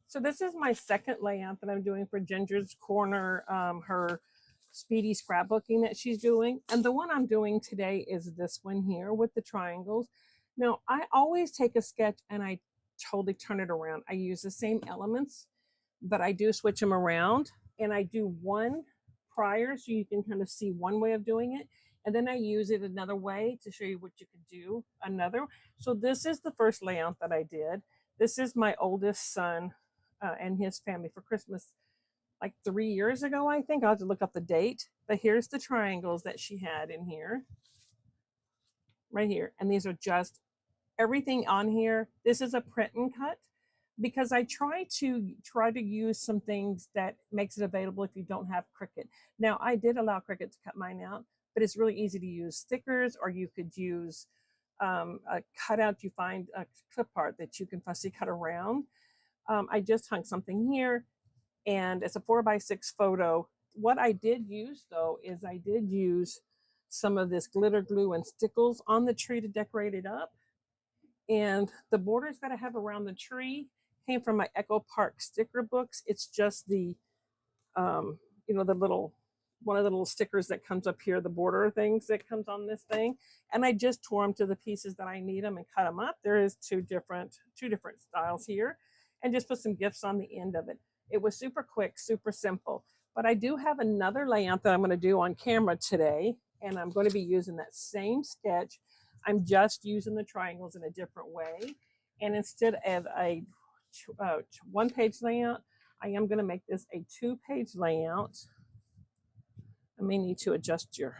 So this is my second layout that I'm doing for Ginger's Corner, her speedy scrapbooking that she's doing. And the one I'm doing today is this one here with the triangles. Now, I always take a sketch and I totally turn it around. I use the same elements, but I do switch them around, and I do one prior so you can kind of see one way of doing it. And then I use it another way to show you what you can do another. So this is the first layout that I did. This is my oldest son and his family for Christmas like 3 years ago, I think. I'll have to look up the date. But here's the triangles that she had in here, right here. And these are just everything on here. This is a print and cut because I try to use some things that makes it available if you don't have Cricut. Now, I did allow Cricut to cut mine out, but it's really easy to use stickers, or you could use a cutout. You find a clip art that you can fussy cut around. I just hung something here, and it's a 4x6 photo. What I did use though is I did use some of this glitter glue and stickles on the tree to decorate it up. And the borders that I have around the tree came from my Echo Park sticker books. It's just the, the little, one of the little stickers that comes up here, the border things that comes on this thing. And I just tore them to the pieces that I need them and cut them up. There is two different styles here, and just put some gifts on the end of it. It was super quick, super simple. But I do have another layout that I'm going to do on camera today, and I'm going to be using that same sketch. I'm just using the triangles in a different way. And instead of a one-page layout, I am going to make this a two-page layout. I may need to adjust your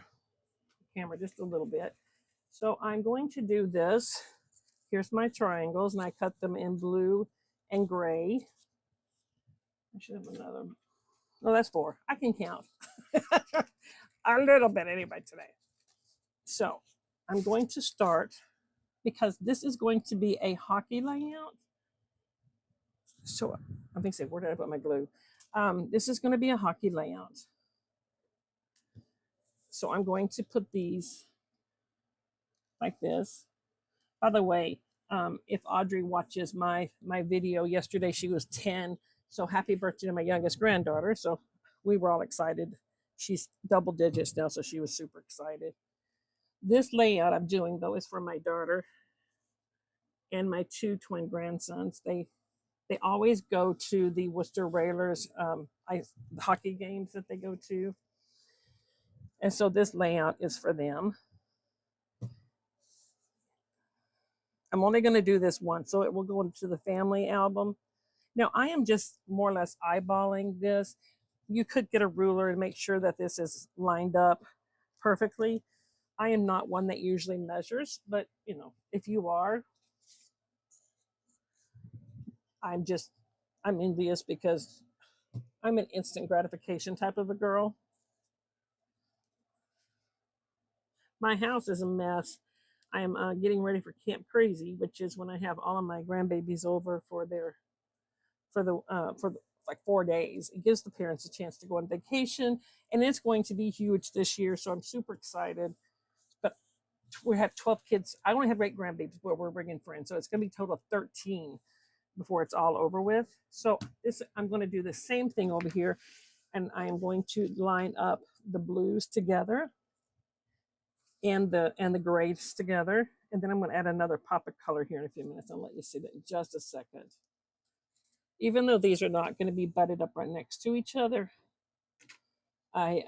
camera just a little bit. So I'm going to do this. Here's my triangles, and I cut them in blue and gray. I should have another. Oh, that's 4. I can count. A little bit anyway today. So I'm going to start, because this is going to be a hockey layout. So I think, where did I put my glue? This is going to be a hockey layout. So I'm going to put these like this. By the way, if Audrey watches my video yesterday, she was 10. So happy birthday to my youngest granddaughter. So we were all excited. She's double digits now, so she was super excited. This layout I'm doing, though, is for my daughter and my 2 twin grandsons. They always go to the Worcester Railers hockey games that they go to. And so this layout is for them. I'm only going to do this once, so it will go into the family album. Now, I am just more or less eyeballing this. You could get a ruler and make sure that this is lined up perfectly. I am not one that usually measures, but if you are, I'm envious, because I'm an instant gratification type of a girl. My house is a mess. I am getting ready for Camp Crazy, which is when I have all of my grandbabies over for like 4 days. It gives the parents a chance to go on vacation, and it's going to be huge this year, so I'm super excited. But we have 12 kids. I only have great grandbabies, but we're bringing friends, so it's going to be a total of 13 before it's all over with. So I'm going to do the same thing over here, and I am going to line up the blues together and the grays together, and then I'm going to add another pop of color here in a few minutes. I'll let you see that in just a second. Even though these are not going to be butted up right next to each other, I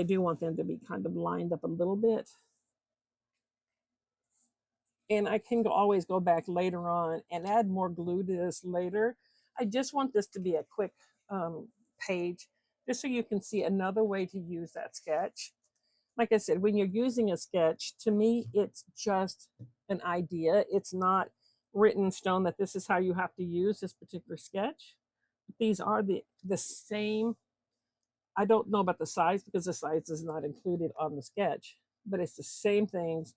do want them to be kind of lined up a little bit. And I can always go back later on and add more glue to this later. I just want this to be a quick page, just so you can see another way to use that sketch. Like I said, when you're using a sketch, to me, it's just an idea. It's not written in stone that this is how you have to use this particular sketch. These are the same. I don't know about the size, because the size is not included on the sketch, but it's the same things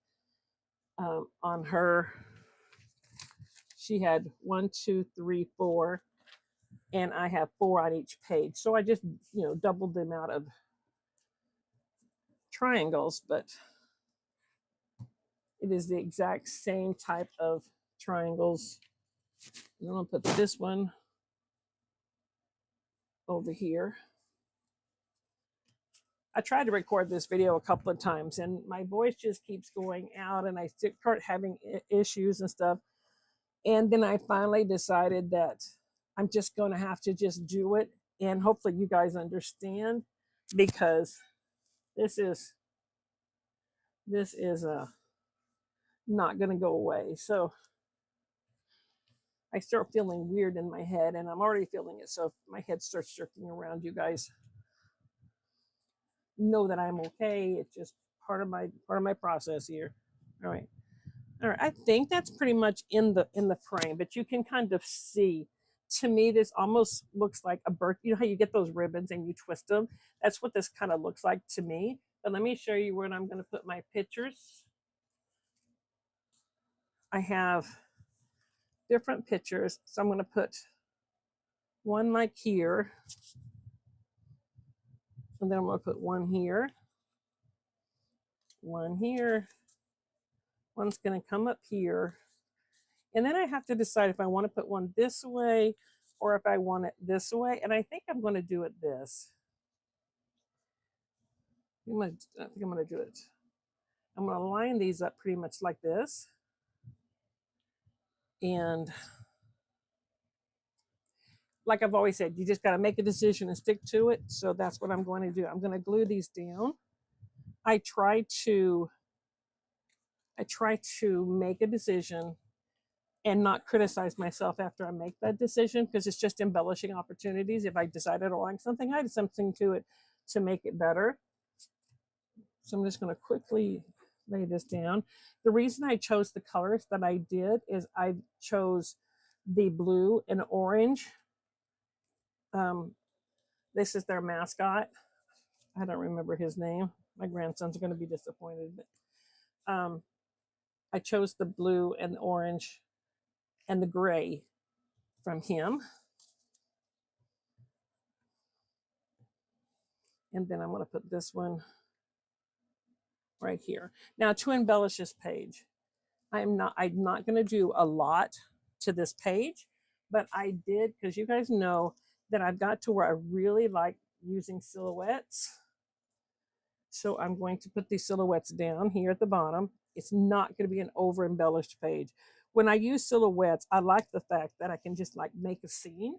on her. She had 1, 2, 3, 4, and I have 4 on each page. So I just, doubled the amount of triangles, but it is the exact same type of triangles And I'm gonna put this one over here. I tried to record this video a couple of times and my voice just keeps going out and I start having issues and stuff. And then I finally decided that I'm just going to have to just do it. And hopefully you guys understand, because this is not going to go away. So I start feeling weird in my head, and I'm already feeling it. So if my head starts jerking around, you guys know that I'm okay. It's just part of my process here. All right. All right. I think that's pretty much in the frame, but you can kind of see. To me, this almost looks like a birth. You know how you get those ribbons and you twist them? That's what this kind of looks like to me. But let me show you where I'm going to put my pictures. I have different pictures. So I'm going to put one like here. And then I'm going to put one here. One here. One's going to come up here. And then I have to decide if I want to put one this way or if I want it this way. And I think I'm going to do it this. I think I'm going to do it. I'm going to line these up pretty much like this. And like I've always said, you just got to make a decision and stick to it. So that's what I'm going to do. I'm going to glue these down. I try to make a decision and not criticize myself after I make that decision, because it's just embellishing opportunities. If I decided I like something, I did something to it to make it better. So I'm just going to quickly lay this down. The reason I chose the colors that I did is I chose the blue and orange. This is their mascot. I don't remember his name. My grandson's going to be disappointed. But I chose the blue and the orange and the gray from him. And then I'm going to put this one right here. Now, to embellish this page, I'm not going to do a lot to this page, but I did, because you guys know that I've got to where I really like using silhouettes. So I'm going to put these silhouettes down here at the bottom. It's not going to be an over embellished page. When I use silhouettes, I like the fact that I can just like make a scene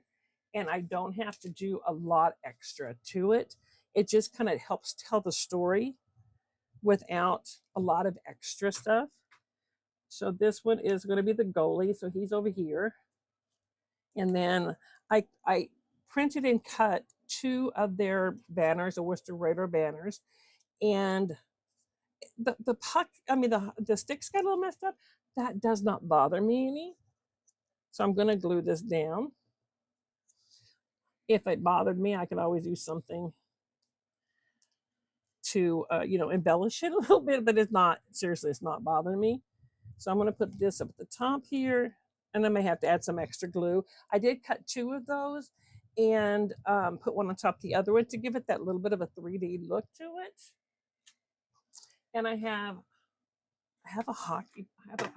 and I don't have to do a lot extra to it. It just kind of helps tell the story without a lot of extra stuff. So this one is going to be the goalie. So he's over here. And then I printed and cut 2 of their banners, the Worcester Raider banners. And the puck, I mean, the sticks got a little messed up. That does not bother me any. So I'm going to glue this down. If it bothered me, I could always use something to, embellish it a little bit, but it's not, seriously, it's not bothering me. So I'm going to put this up at the top here, and I may have to add some extra glue. I did cut 2 of those and put one on top of the other one to give it that little bit of a 3D look to it. And I have a hockey,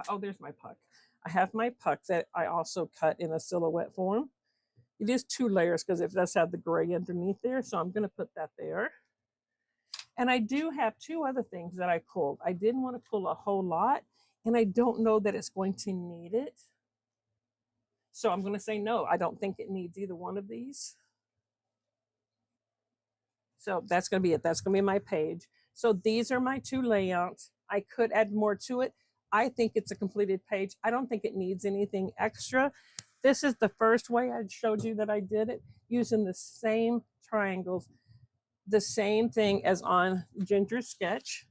oh, there's my puck. I have my puck that I also cut in a silhouette form. It is 2 layers because it does have the gray underneath there. So I'm going to put that there. And I do have 2 other things that I pulled. I didn't want to pull a whole lot, and I don't know that it's going to need it. So I'm going to say no, I don't think it needs either one of these. So that's going to be it. That's going to be my page. So these are my 2 layouts. I could add more to it. I think it's a completed page. I don't think it needs anything extra. This is the first way I showed you that I did it, using the same triangles, the same thing as on Ginger's sketch.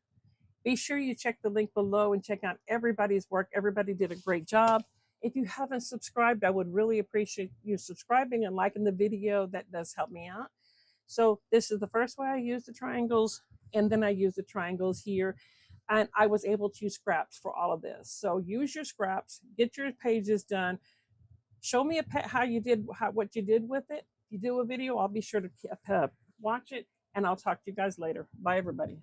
Be sure you check the link below and check out everybody's work. Everybody did a great job. If you haven't subscribed, I would really appreciate you subscribing and liking the video. That does help me out. So this is the first way I use the triangles, and then I use the triangles here. And I was able to use scraps for all of this. So use your scraps, get your pages done. Show me how you did, what you did with it. If you do a video, I'll be sure to watch it, and I'll talk to you guys later. Bye, everybody.